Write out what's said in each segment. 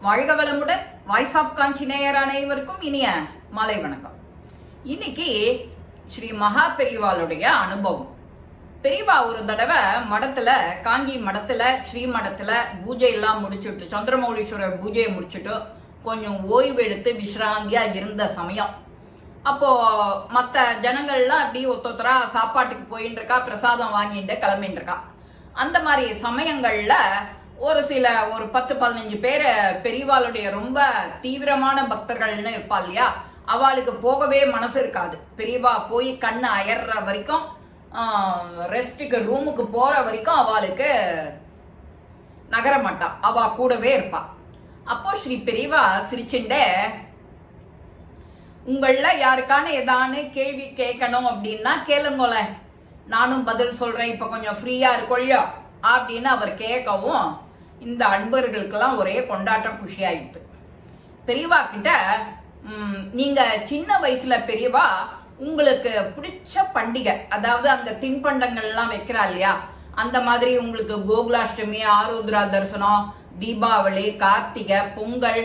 வாழ்க வளமுடன். Voice of காஞ்சி நேயர் அனைவருக்கும் இனிய மாலை வணக்கம். இன்னைக்கு ஸ்ரீ மகா பெரியவாளுடைய அனுபவம். பெரியவா ஒரு தடவை மடத்துல, காஞ்சி மடத்துல, ஸ்ரீ மடத்துல பூஜை எல்லாம் முடிச்சுட்டு, சந்திரமௌலீஸ்வரர் பூஜையை முடிச்சுட்டு கொஞ்சம் ஓய்வு எடுத்து விசிராந்தியா இருந்த சமயம். அப்போ மற்ற ஜனங்கள்லாம் அப்படி ஒத்தொத்தரா சாப்பாட்டுக்கு போயின்னு இருக்கா, பிரசாதம் வாங்கிட்டு கிளம்பின்னு இருக்கா. அந்த மாதிரி சமயங்கள்ல ஒரு 10-15 பேர் பெரியவாளுடைய ரொம்ப தீவிரமான பக்தர்கள்னு இருப்பா இல்லையா, அவளுக்கு போகவே மனசு இருக்காது. பெரியவா போய் கண்ணு அயர்ற வரைக்கும், ரெஸ்ட்டுக்கு ரூமுக்கு போற வரைக்கும் அவளுக்கு நகர மாட்டா, அவ கூடவே இருப்பா. அப்போ ஸ்ரீ பெரியவா சிரிச்சுண்டே, உங்கள யாருக்கான ஏதானு கேள்வி கேட்கணும் அப்படின்னா கேளுங்கோல, நானும் பதில் சொல்றேன், இப்ப கொஞ்சம் ஃப்ரீயா இருக்கொள்ளியோ அப்படின்னு அவர் கேட்கவும் இந்த அன்பர்களுக்கெல்லாம் ஒரே கொண்டாட்டம், குஷியாயிடுது. பெரியவா கிட்ட, நீங்க சின்ன வயசுல பெரியவா உங்களுக்கு பிடிச்ச பண்டிகை, அதாவது அந்த தின்பண்டங்கள்லாம் வைக்கிறா இல்லையா, அந்த மாதிரி உங்களுக்கு கோகுலாஷ்டமி, ஆருத்ரா தரிசனம், தீபாவளி, கார்த்திகை, பொங்கல்,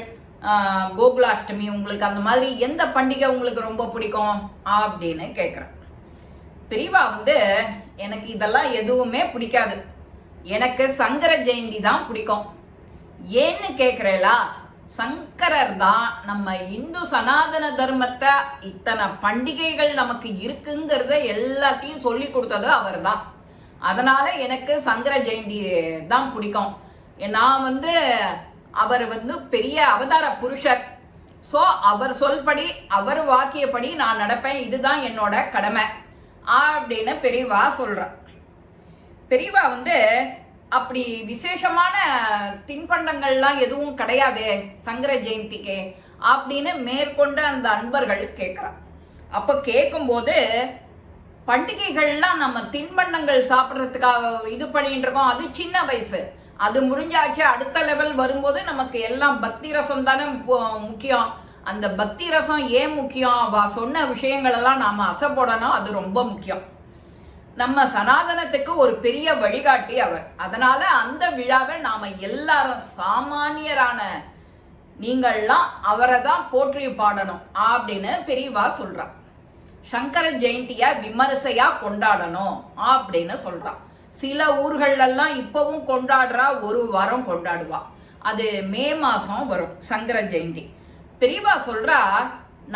கோகுலாஷ்டமி, உங்களுக்கு அந்த மாதிரி எந்த பண்டிகை உங்களுக்கு ரொம்ப பிடிக்கும் அப்படின்னு கேட்குறேன். பெரியவா எனக்கு இதெல்லாம் எதுவுமே பிடிக்காது, எனக்கு சங்கர ஜெயந்தி தான் பிடிக்கும். ஏன்னு கேட்கிறேளா, சங்கரர் தான் நம்ம இந்து சனாதன தர்மத்தை, இத்தனை பண்டிகைகள் நமக்கு இருக்குங்கிறத எல்லாத்தையும் சொல்லி கொடுத்தது அவர் தான். அதனால எனக்கு சங்கர ஜெயந்தி தான் பிடிக்கும். நான் அவர் பெரிய அவதார புருஷர். ஸோ அவர் சொல்படி, அவர் வாக்கியப்படி நான் நடப்பேன், இதுதான் என்னோட கடமை அப்படின்னு பெரியவா சொல்ற. பெரியவா அப்படி விசேஷமான தின்பண்டங்கள்லாம் எதுவும் கிடையாது சங்கர ஜெயந்திக்கு அப்படின்னு மேற்கொண்டு அந்த அன்பர்கள் கேட்கிறார். அப்ப கேட்கும்போது, பண்டிகைகள்லாம் நம்ம தின்பண்டங்கள் சாப்பிட்றதுக்காக இது பண்ணிட்டு இருக்கோம், அது சின்ன வயசு, அது முடிஞ்சாச்சு. அடுத்த லெவல் வரும்போது நமக்கு எல்லாம் பக்தி ரசம் தானே முக்கியம். அந்த பக்தி ரசம் ஏன் முக்கியம், அவ சொன்ன விஷயங்கள் எல்லாம் நாம அசை போடணும், அது ரொம்ப முக்கியம். நம்ம சனாதனத்துக்கு ஒரு பெரிய வழிகாட்டி அவர். அதனால அந்த விழாவை நாம எல்லாரும், சாமானியரான நீங்கள்லாம் அவரை தான் போற்றி பாடணும் அப்படின்னு பெரியவா சொல்றான். சங்கர ஜெயந்திய விமரிசையா கொண்டாடணும் அப்படின்னு சொல்றான். சில ஊர்களெல்லாம் இப்பவும் கொண்டாடுறா, ஒரு வாரம் கொண்டாடுவா. அது மே மாசம் வரும் சங்கர ஜெயந்தி. பெரியவா சொல்றா,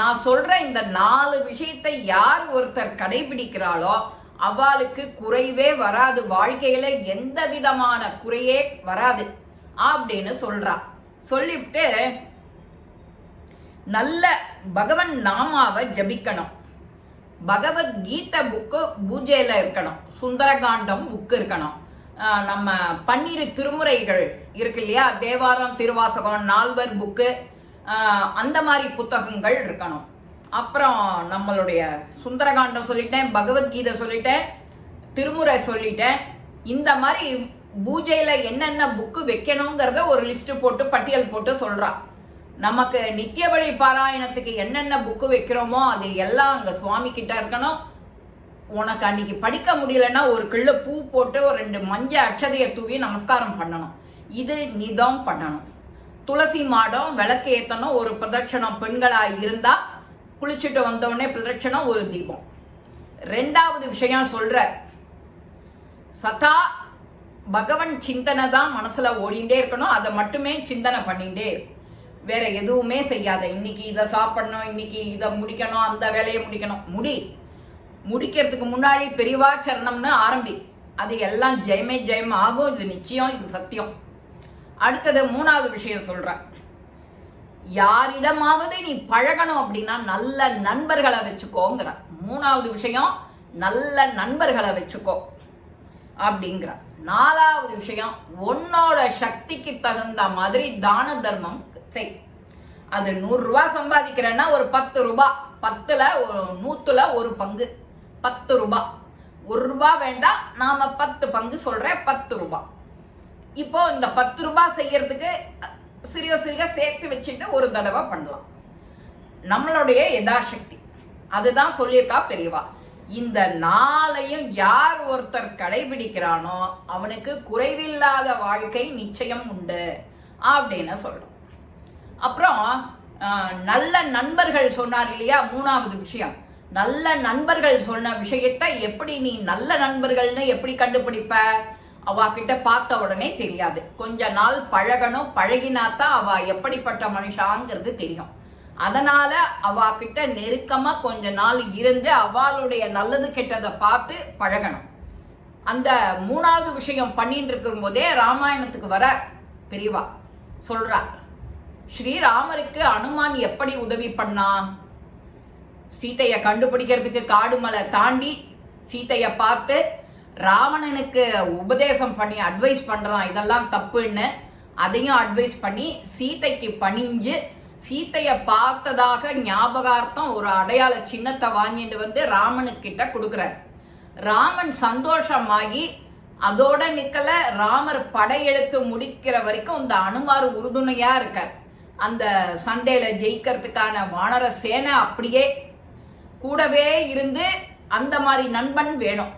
நான் சொல்ற இந்த 4 விஷயத்தை யார் ஒருத்தர் கடைபிடிக்கிறாளோ அவளுக்கு குறைவே வராது, வாழ்க்கையில எந்த விதமான குறையே வராது அப்படின்னு சொல்றா. சொல்லிவிட்டு, நல்ல பகவன் நாமாவை ஜபிக்கணும், பகவத்கீதை புக்கு பூஜையில இருக்கணும், சுந்தரகாண்டம் புக்கு இருக்கணும், நம்ம 12 திருமுறைகள் இருக்கு இல்லையா, தேவாரம், திருவாசகம், 4 புக்கு, அந்த மாதிரி புத்தகங்கள் இருக்கணும். அப்புறம் நம்மளுடைய சுந்தரகாண்டம் சொல்லிட்டேன், பகவத்கீதை சொல்லிட்டேன், திருமுறை சொல்லிட்டேன். இந்த மாதிரி பூஜையில என்னென்ன புக்கு வைக்கணுங்கிறத ஒரு லிஸ்ட் போட்டு, பட்டியல் போட்டு சொல்றா. நமக்கு நித்தியபடி பாராயணத்துக்கு என்னென்ன புக்கு வைக்கிறோமோ அது எல்லாம் அங்க சுவாமி கிட்ட இருக்கணும். உனக்கு அன்னைக்கு படிக்க முடியலன்னா ஒரு கிள்ள பூ போட்டு ஒரு 2 மஞ்சள் அட்சதையை தூவி நமஸ்காரம் பண்ணணும், இது நிதம் பண்ணணும். துளசி மாடம் விளக்கு ஏத்தணும், ஒரு பிரதட்சணம் பெண்களா இருந்தா குளிச்சுட்டு வந்தோடனே பிரதட்சணம், ஒரு தீபம். 2வது விஷயம் சொல்ற, சதா பகவன் சிந்தனை தான் மனசுல ஓடிண்டே இருக்கணும், அதை மட்டுமே சிந்தனை பண்ணிட்டே, வேற எதுவுமே செய்யாத. இன்னைக்கு இதை சாப்பிடணும், இன்னைக்கு இதை முடிக்கணும், அந்த வேலையை முடிக்கணும், முடிக்கிறதுக்கு முன்னாடி பெரியவா சரணம்னு ஆரம்பி, அது எல்லாம் ஜெயமே ஜெயம் ஆகும், இது நிச்சயம், இது சத்தியம். அடுத்தது 3வது விஷயம் சொல்ற, யாரிடமாவது நீ பழகணும் அப்படின்னா நல்ல நண்பர்களை வச்சுக்கோங்கிற. 3வது விஷயம், நல்ல நண்பர்களை வச்சுக்கோ அப்படிங்கிற. 4வது விஷயம், உன்னோட சக்திக்கு தகுந்த மாதிரி தான தர்மம் செய். அது 100 ரூபாய் சம்பாதிக்கிறேன்னா ஒரு 10 ரூபாய், 10ல 100ல ஒரு பங்கு, 10 ரூபாய். 1 ரூபாய் வேண்டாம், நாம 10 பங்கு சொல்றேன், 10 ரூபாய். இப்போ இந்த 10 ரூபாய் செய்யறதுக்கு சிறிய சேர்த்து வச்சுட்டு ஒரு தடவை பண்ணலாம், நம்மளுடைய யதாசக்தி. அதுதான் சொல்லியிருக்கா பெரியவா. இந்த 4ஐயும் யார் ஒருத்தர் கடைபிடிக்கிறானோ அவனுக்கு குறைவில்லாத வாழ்க்கை நிச்சயம் உண்டு அப்படின்னு சொல்றோம். அப்புறம் நல்ல நண்பர்கள் சொன்னார் இல்லையா, மூணாவது விஷயம். நல்ல நண்பர்கள் சொன்ன விஷயத்தை எப்படி நீ நல்ல நண்பர்கள்னு எப்படி கண்டுபிடிப்ப? அவ கிட்ட பார்த்த உடனே தெரியாது, கொஞ்ச நாள் பழகணும், பழகினாத்தான் அவ எப்படிப்பட்ட மனுஷாங்கிறது தெரியும். அதனால அவ கிட்ட நெருக்கமா கொஞ்ச நாள் இருந்து அவளுடைய நல்லது கெட்டதை பார்த்து பழகணும். அந்த மூணாவது விஷயம் பண்ணிட்டு இருக்கும் போதே ராமாயணத்துக்கு வர பெரியவா சொல்றார், ஸ்ரீராமருக்கு அனுமான் எப்படி உதவி பண்ணா? சீதையை கண்டுபிடிக்கிறதுக்கு காடு மலை தாண்டி சீதையை பார்த்து ராவணனுக்கு உபதேசம் பண்ணி அட்வைஸ் பண்றான், இதெல்லாம் தப்புன்னு. அதையும் அட்வைஸ் பண்ணி சீதைக்கு பணிஞ்சு சீதையை பார்த்ததாக ஞாபகார்த்தம் ஒரு அடையாள சின்னத்தை வாங்கிட்டு வந்து ராமனுக்கிட்ட கொடுக்குறார். ராமன் சந்தோஷமாகி அதோட நிக்கல, ராமர் படையெடுத்து முடிக்கிற வரைக்கும் இந்த அனுமார் உறுதுணையா இருக்கார். அந்த சண்டையில ஜெயிக்கிறதுக்கான வானர சேனை அப்படியே கூடவே இருந்து. அந்த மாதிரி நண்பன் வேணும்.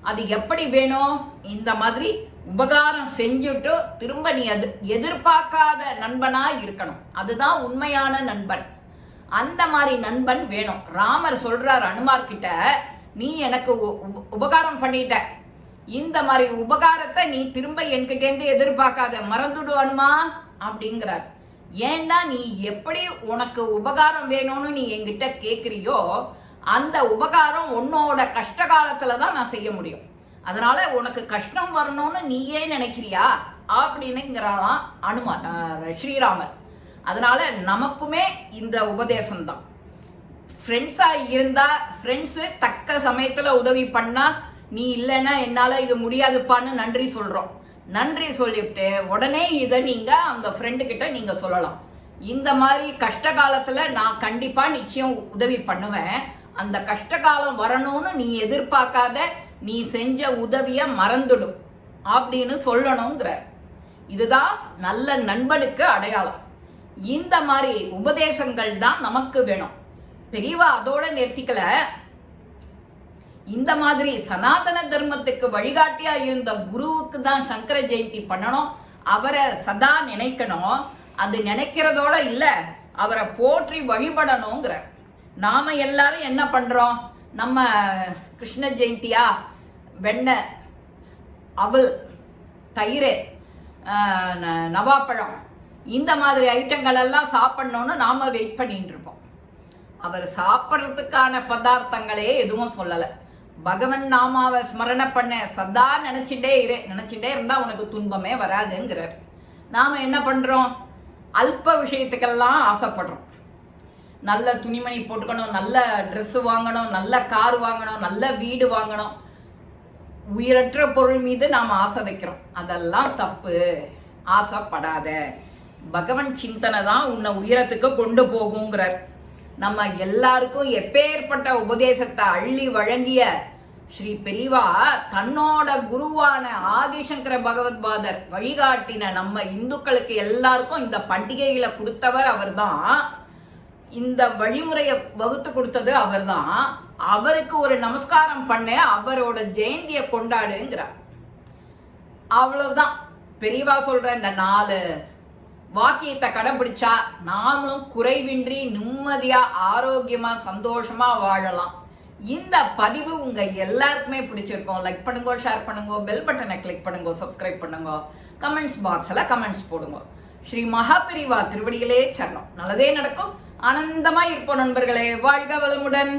அது எப்படி வேணும்? இந்த மாதிரி உபகாரம் செஞ்சுட்டு திரும்ப நீ எதிர்பார்க்காத நண்பனா இருக்கணும். அதுதான் உண்மையான நண்பன். அந்த மாதிரி நண்பன் வேணும். ராமர் சொல்றார் அனுமார் கிட்ட, நீ எனக்கு உபகாரம் பண்ணிட்ட, இந்த மாதிரி உபகாரத்தை நீ திரும்ப என்கிட்டேருந்து எதிர்பார்க்காத, மறந்துடு அனுமா அப்படிங்கிறார். ஏன்னா நீ எப்படி உனக்கு உபகாரம் வேணும்னு நீ என்கிட்ட கேட்குறியோ அந்த உபகாரம் உன்னோட கஷ்ட காலத்துல தான் நான் செய்ய முடியும். அதனால உனக்கு கஷ்டம் வரணும்னு நீயே நினைக்கிறியா அப்படின்னுங்கிறாளாம் அனுமான் ஸ்ரீராமர். அதனால நமக்குமே இந்த உபதேசம் தான். ஃப்ரெண்ட்ஸா இருந்தா ஃப்ரெண்ட்ஸு தக்க சமயத்துல உதவி பண்ணா, நீ இல்லைன்னா என்னால இது முடியாதுப்பான்னு நன்றி சொல்றோம். நன்றி சொல்லிவிட்டு உடனே இதை நீங்க அந்த ஃப்ரெண்டு கிட்ட நீங்க சொல்லலாம், இந்த மாதிரி கஷ்ட காலத்துல நான் கண்டிப்பா நிச்சயம் உதவி பண்ணுவேன், அந்த கஷ்ட காலம் வரணும்னு நீ எதிர்பார்க்காத, நீ செஞ்ச உதவிய மறந்துடும் அப்படின்னு சொல்லணுங்கிற. இதுதான் நல்ல நண்பனுக்கு அடையாளம். இந்த மாதிரி உபதேசங்கள் தான் நமக்கு வேணும். பெரியவா அதோட நிறுத்திக்கல, இந்த மாதிரி சனாதன தர்மத்துக்கு வழிகாட்டியா இருந்த குருவுக்கு தான் சங்கர ஜெயந்தி பண்ணணும், அவரை சதா நினைக்கணும். அது நினைக்கிறதோட இல்ல, அவரை போற்றி வழிபடணுங்கிற. நாம எல்லாரும் என்ன பண்றோம்? நம்ம கிருஷ்ண ஜெயந்தியா வெண்ணெய், அவல், தயிர், நவாப்பழம், இந்த மாதிரி ஐட்டங்கள் எல்லாம் சாப்பிடணும்னு நாம வெயிட் பண்ணிட்டு இருப்போம். அவர் சாப்பிட்றதுக்கான பதார்த்தங்களே எதுவும் சொல்லலை. பகவன் நாமாவை ஸ்மரண பண்ண சதா நினைச்சுட்டே இருந்தா உனக்கு துன்பமே வராதுங்கிறார். நாம என்ன பண்றோம்? அல்ப விஷயத்துக்கெல்லாம் ஆசைப்படுறோம். நல்ல துணிமணி போட்டுக்கணும், நல்ல ட்ரெஸ் வாங்கணும், நல்ல கார் வாங்கணும், நல்ல வீடு வாங்கணும், உயிரற்ற பொருள் மீது நாம் ஆசை வைக்கிறோம். அதெல்லாம் தப்பு. ஆசைப்படாத. பகவன் சிந்தனை தான் உன்னை உயரத்துக்கு கொண்டு போகுங்கிறார். நம்ம எல்லாருக்கும் எப்பேற்பட்ட உபதேசத்தை அள்ளி வழங்கிய ஸ்ரீ பெரியவா தன்னோட குருவான ஆதிசங்கர பகவத்பாதர் வழிகாட்டின நம்ம இந்துக்களுக்கு எல்லாருக்கும் இந்த பண்டிகைகளை கொடுத்தவர் அவர்தான். இந்த வழிமுறையை வகுத்து கொடுத்தது அவர்தான். அவருக்கு ஒரு நமஸ்காரம் பண்ண, அவரோட ஜெயந்தியை கொண்டாடுங்கிறார். அவ்வளவுதான். பெரியவா சொல்ற இந்த 4 வாக்கியத்தை கடைபிடிச்சா நாமளும் குறைவின்றி நிம்மதியா ஆரோக்கியமா சந்தோஷமா வாழலாம். இந்த பதிவு உங்க எல்லாருக்குமே பிடிச்சிருக்கும். லைக் பண்ணுங்க, ஷேர் பண்ணுங்க, பெல் பட்டனை கிளிக் பண்ணுங்க, சப்ஸ்கிரைப் பண்ணுங்க, கமெண்ட்ஸ் பாக்ஸ்ல கமெண்ட்ஸ் போடுங்க. ஸ்ரீ மகாபெரிவா திருவடிகளே சரணம். நல்லதே நடக்கும். ஆனந்தமா இருப்போம் நண்பர்களே. வாழ்க வளமுடன்.